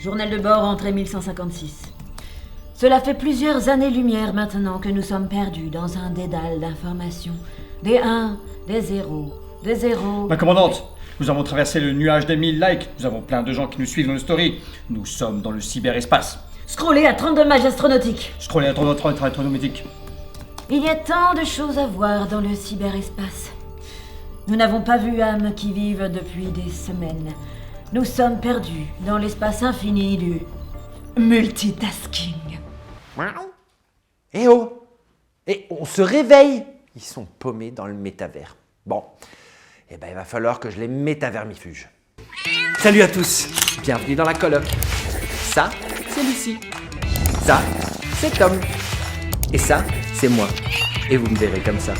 Journal de bord, entrée 1156. Cela fait plusieurs années-lumière maintenant que nous sommes perdus dans un dédale d'informations. Des 1, des 0, des 0... Ma commandante, nous avons traversé le nuage des 1000 likes. Nous avons plein de gens qui nous suivent dans nos stories. Nous sommes dans le cyberespace. Scrollez à 32 mages astronautiques. Scrollez à notre astronomique. Il y a tant de choses à voir dans le cyberespace. Nous n'avons pas vu âmes qui vivent depuis des semaines. Nous sommes perdus dans l'espace infini du multitasking. Eh oh! Et on se réveille! Ils sont paumés dans le métavers. Bon, eh ben il va falloir que je les métavermifuge. Salut à tous! Bienvenue dans la coloc. Ça, c'est Lucie. Ça, c'est Tom. Et ça, c'est moi. Et vous me verrez comme ça.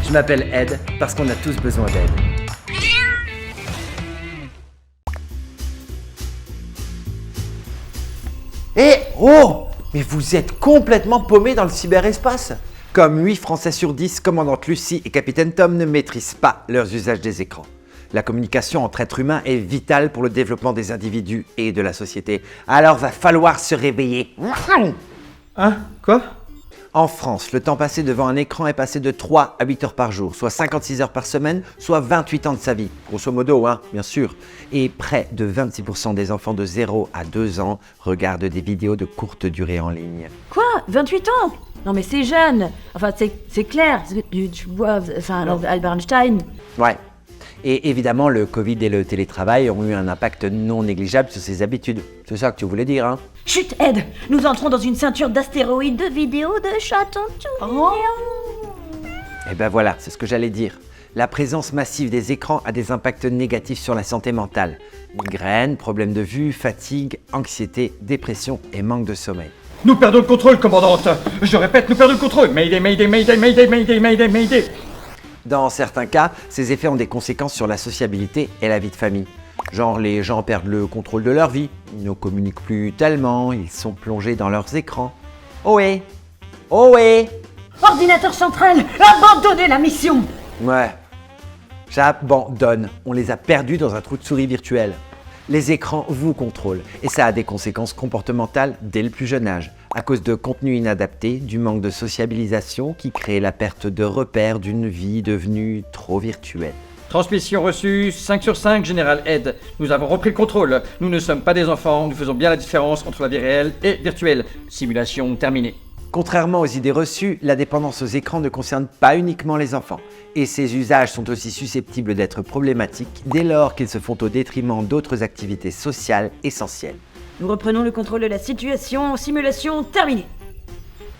Je m'appelle Ed parce qu'on a tous besoin d'aide. Eh oh! Mais vous êtes complètement paumés dans le cyberespace. Comme 8 Français sur 10, commandante Lucie et capitaine Tom ne maîtrisent pas leurs usages des écrans. La communication entre êtres humains est vitale pour le développement des individus et de la société. Alors va falloir se réveiller. Hein? Quoi? En France, le temps passé devant un écran est passé de 3 à 8 heures par jour, soit 56 heures par semaine, soit 28 ans de sa vie. Grosso modo, hein, bien sûr. Et près de 26% des enfants de 0 à 2 ans regardent des vidéos de courte durée en ligne. Quoi? 28 ans? Non mais c'est jeune. Enfin, c'est clair. Tu vois, enfin, Albert Einstein. Ouais. Et évidemment, le Covid et le télétravail ont eu un impact non négligeable sur ses habitudes. C'est ça que tu voulais dire, hein? Chut, Ed! Nous entrons dans une ceinture d'astéroïdes de vidéos de chatons tout mignons. Et ben voilà, c'est ce que j'allais dire. La présence massive des écrans a des impacts négatifs sur la santé mentale. Migraines, problèmes de vue, fatigue, anxiété, dépression et manque de sommeil. Nous perdons le contrôle, commandante. Je répète, nous perdons le contrôle. Mayday, mayday, mayday, mayday, mayday, mayday, mayday. Dans certains cas, ces effets ont des conséquences sur la sociabilité et la vie de famille. Genre, les gens perdent le contrôle de leur vie, ils ne communiquent plus tellement, ils sont plongés dans leurs écrans. Ohé! Ohé! Ordinateur central, abandonnez la mission! Ouais, j'abandonne. On les a perdus dans un trou de souris virtuel. Les écrans vous contrôlent et ça a des conséquences comportementales dès le plus jeune âge, à cause de contenus inadaptés, du manque de sociabilisation qui crée la perte de repères d'une vie devenue trop virtuelle. Transmission reçue, 5 sur 5, Général Ed. Nous avons repris le contrôle. Nous ne sommes pas des enfants, nous faisons bien la différence entre la vie réelle et virtuelle. Simulation terminée. Contrairement aux idées reçues, la dépendance aux écrans ne concerne pas uniquement les enfants. Et ces usages sont aussi susceptibles d'être problématiques dès lors qu'ils se font au détriment d'autres activités sociales essentielles. Nous reprenons le contrôle de la situation, simulation terminée.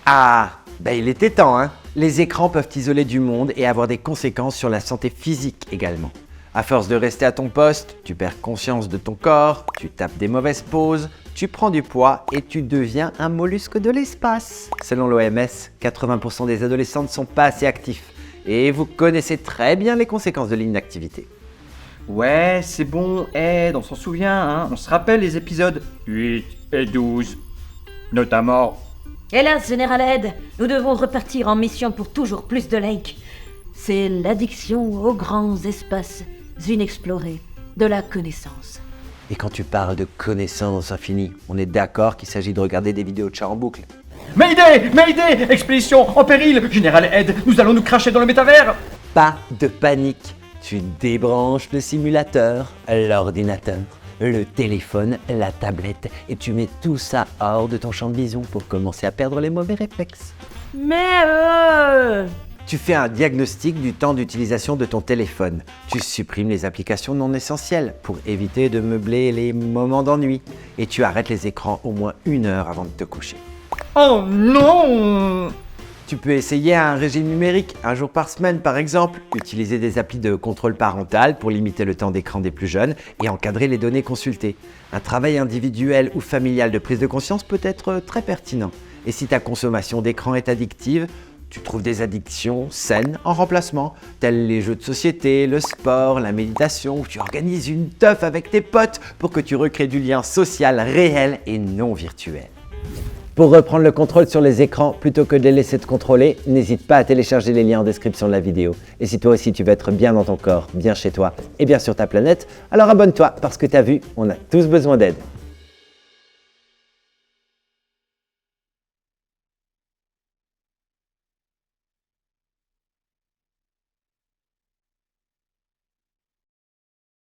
Ah, ben il était temps, hein. Les écrans peuvent t'isoler du monde et avoir des conséquences sur la santé physique également. À force de rester à ton poste, tu perds conscience de ton corps, tu tapes des mauvaises pauses, tu prends du poids et tu deviens un mollusque de l'espace. Selon l'OMS, 80% des adolescents ne sont pas assez actifs. Et vous connaissez très bien les conséquences de l'inactivité. Ouais, c'est bon, Ed, on s'en souvient, hein. On se rappelle les épisodes 8 et 12, notamment. Hélas, Général Ed, nous devons repartir en mission pour toujours plus de likes. C'est l'addiction aux grands espaces inexplorés de la connaissance. Et quand tu parles de connaissances infinies, on est d'accord qu'il s'agit de regarder des vidéos de chats en boucle. Mayday! Mayday! Expédition en péril! Général Ed, nous allons nous cracher dans le métavers! Pas de panique, tu débranches le simulateur, l'ordinateur, le téléphone, la tablette et tu mets tout ça hors de ton champ de vision pour commencer à perdre les mauvais réflexes. Mais Tu fais un diagnostic du temps d'utilisation de ton téléphone. Tu supprimes les applications non essentielles pour éviter de meubler les moments d'ennui. Et tu arrêtes les écrans au moins 1 heure avant de te coucher. Oh non! Tu peux essayer un régime numérique, 1 jour par semaine par exemple, utiliser des applis de contrôle parental pour limiter le temps d'écran des plus jeunes et encadrer les données consultées. Un travail individuel ou familial de prise de conscience peut être très pertinent. Et si ta consommation d'écran est addictive, tu trouves des addictions saines en remplacement, tels les jeux de société, le sport, la méditation, où tu organises une teuf avec tes potes pour que tu recrées du lien social réel et non virtuel. Pour reprendre le contrôle sur les écrans, plutôt que de les laisser te contrôler, n'hésite pas à télécharger les liens en description de la vidéo. Et si toi aussi tu veux être bien dans ton corps, bien chez toi et bien sur ta planète, alors abonne-toi parce que t'as vu, on a tous besoin d'aide.